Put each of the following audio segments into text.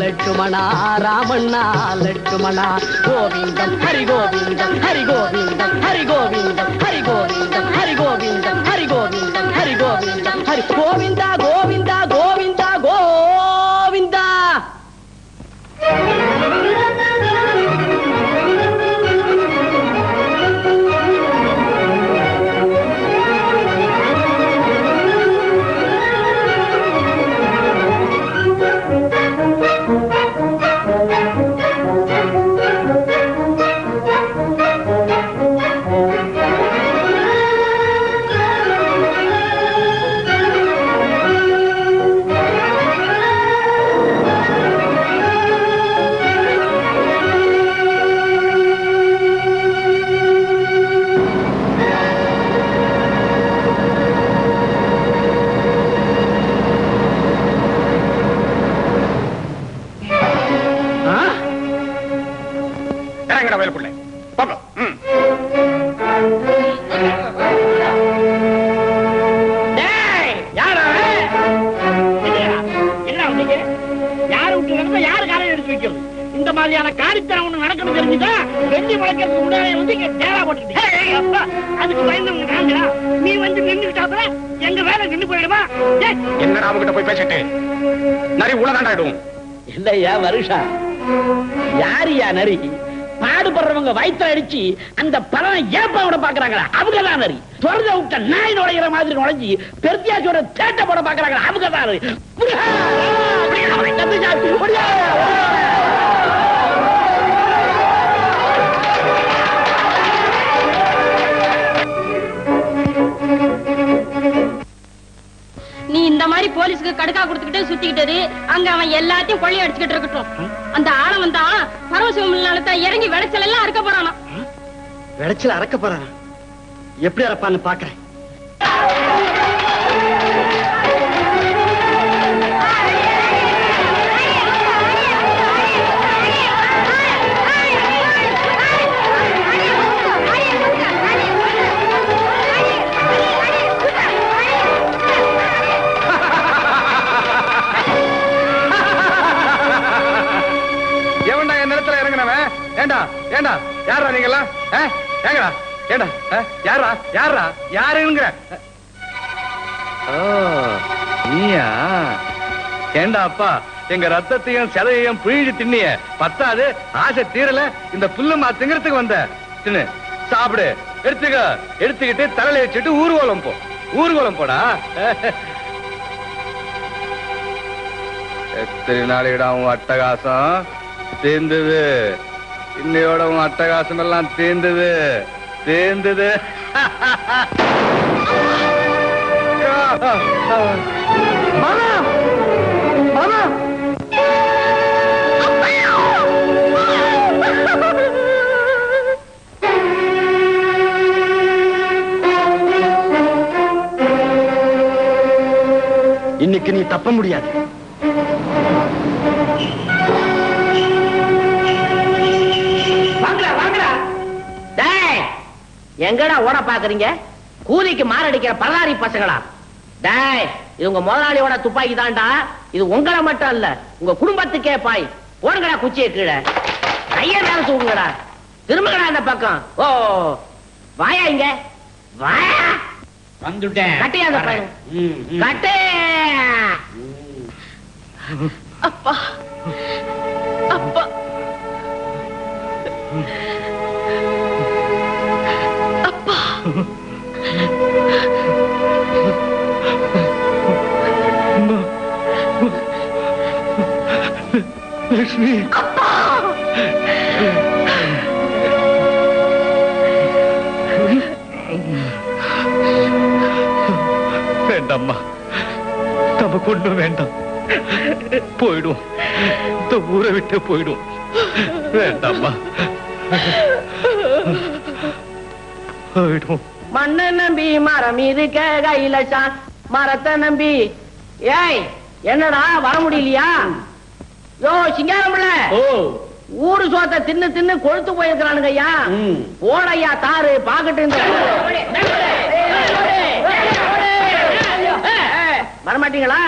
லட்சுமணா ராமண்ணா லட்சுமணா கோவிந்தம் ஹரி கோவிந்தம் ஹரி கோவிந்தம் ஹரி கோவிந்தம் ஹரி கோவிந்தம் ஹரி கோவிந்தம் ஹரி கோவிந்தம் ஹரி கோவிந்தம் ஹரி கோவிந்தா கோவிந்தா கோவிந்தா கோவிந்தா. இந்த மாதிரியான காரியத்தனம் ஒண்ணு நடக்கணும் தெரிஞ்சுட்டா வெள்ளி வளர்க்கறதுக்கு முன்னாலே வந்து டேரா போட்டுக்கிட்டே அதுக்கு பயந்தவங்க நாங்களா? நீ வந்து நின்றுட்டாப்ப எங்க வேலை நின்று போயிடுமா? என்ன ராமகிட்ட போய் பேசிட்டு நரி உள்ளதாண்டாயிடும். இல்லையா வருஷா, யாரியா நரி? பாடுபடுறவங்க வயிற்று அடிச்சு அந்த பலனை ஏப்பா விட பாக்குறாங்களா? அவங்கதான் நரி. தொடர்ந்து விட்ட நாய் நுழைகிற மாதிரி நுழைஞ்சி பெருத்தியாச்சியோட தேட்ட போட பாக்குறாங்களா? அவங்கதான் நரி. நீ இந்த மாதிரி போலீஸ்க்கு கடுக்கா கொடுத்துக்கிட்டே சுத்திக்கிட்டது அங்க அவன் எல்லாத்தையும் கொள்ளை அடிச்சுக்கிட்டு இருக்கட்டும். அந்த ஆளவன் தான் பரவசிவம் இறங்கி விளைச்சல் எல்லாம் அறுக்க போறானா? விளைச்சல் அறக்க போறானா? எப்படி அறப்பான்னு பாக்குறேன். ஏண்டா ஏண்டா யாரா நீங்களா? ஏங்கடா ஏண்டா யாரா யாரா யாருங்கிற? நீயா? ஏண்டா அப்பா, எங்க ரத்தத்தையும் செதையையும் பிழிஞ்சு திண்ணிய பத்தாது, ஆசை தீரல, இந்த புல்லுமா திங்கிறதுக்கு வந்த தின்னு சாப்பிடு. எடுத்துக்கிட்டு தலையில வச்சுட்டு ஊர்வலம் போ. ஊர்வலம் போடா. எத்தனை நாளைடா உன் அட்டகாசம் தேர்ந்தது? இன்னையோட உன் அட்டகாசம் எல்லாம் தேர்ந்தது. இன்னைக்கு நீ தப்ப முடியாது. எங்கடா ஓட பாக்குறீங்க? கூலிக்கு மாரடிக்கிற பரதாரி பசங்களா? டேய், இது உங்க முதலாளியோட துப்பாக்கி தான்டா. இது உங்களை மட்டும் அல்ல, உங்க குடும்பத்துக்கே பாய். போடுங்கடா குச்சியை கீழே, கைய மேல தூக்குங்கடா. திரும்புங்கடா இந்த பக்கம். ஓ வாயா இங்க வாயா. வந்துட்டேன். கட்டியா அந்த பையன் கட்டே. அப்பா அப்பா அப்பா. லட்சுமி, அப்பா. வேண்டாம்மா, நமக்கு ஒண்ணும் வேண்டாம். போயிடும், இந்த ஊரை விட்டு போயிடும். வேண்டாம்மா, போயிடும். மண்ணை நம்பி மரம் இருக்க கையிலச்சான், மரத்தை நம்பி. ஏய் என்னடா வர முடியலையா? யோ சிங்காரம்ல, ஊரு சோத்தை தின்னு தின்னு கொழுத்து போயிருக்கிறானுங்க ஐயா. ஓடையா தாரு பாக்கட்டு. வரமாட்டீங்களா?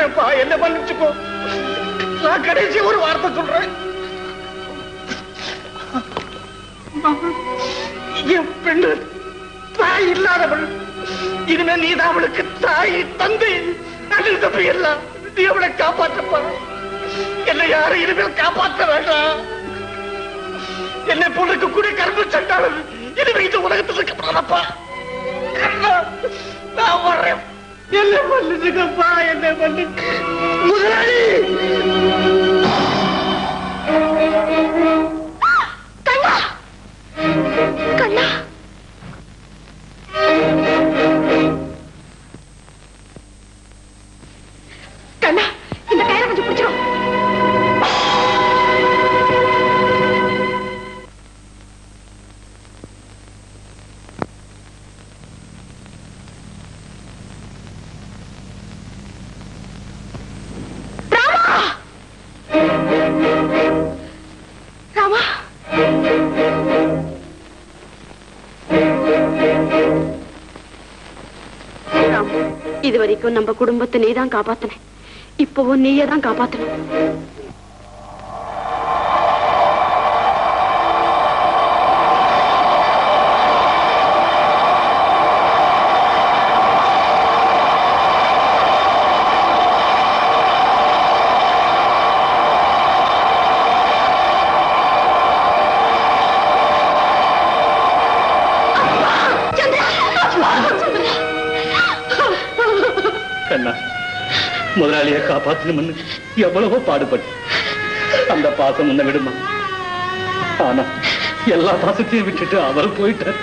கேட்கிறேன்ப்பா, என்ன மன்னிச்சுக்கோ. நான் கடைசி ஒரு வார்த்தை சொல்றேன். என் பெண்ணு தாய் இல்லாதவள். இனிமே நீதான் அவளுக்கு தாய், தந்தை, அண்ணன் தம்பி எல்லாம். நீ அவளை காப்பாற்றப்பா. என்னை யாரும் இனிமேல் காப்பாற்ற வேண்டாம். என்னை பொண்ணுக்கு கூட கரும்பு சண்டாளர் இனிமே இந்த உலகத்தில் இருக்கப்படாதப்பா. நான் வர்றேன். என்ன பண்ணுச்சுக்கப்பா, என்ன பண்ணு முதலாளி. கண்ணா கண்ணா கண்ணா, இந்த கயிறை கொஞ்சம் பிடிச்சிடும். ராமா, இது வரைக்கும் நம்ம குடும்பத்தை நீதான் காப்பாத்தின. இப்பவும் நீயே தான் காப்பாத்தணும். கண்ணா, முதலாளியை காப்பாற்றணும்னு எவ்வளவோ பாடுபட்டு அந்த பாசம் முன்ன விடுமா. ஆனா எல்லா பாசத்தையும் விட்டுட்டு அவர் போயிட்டார்.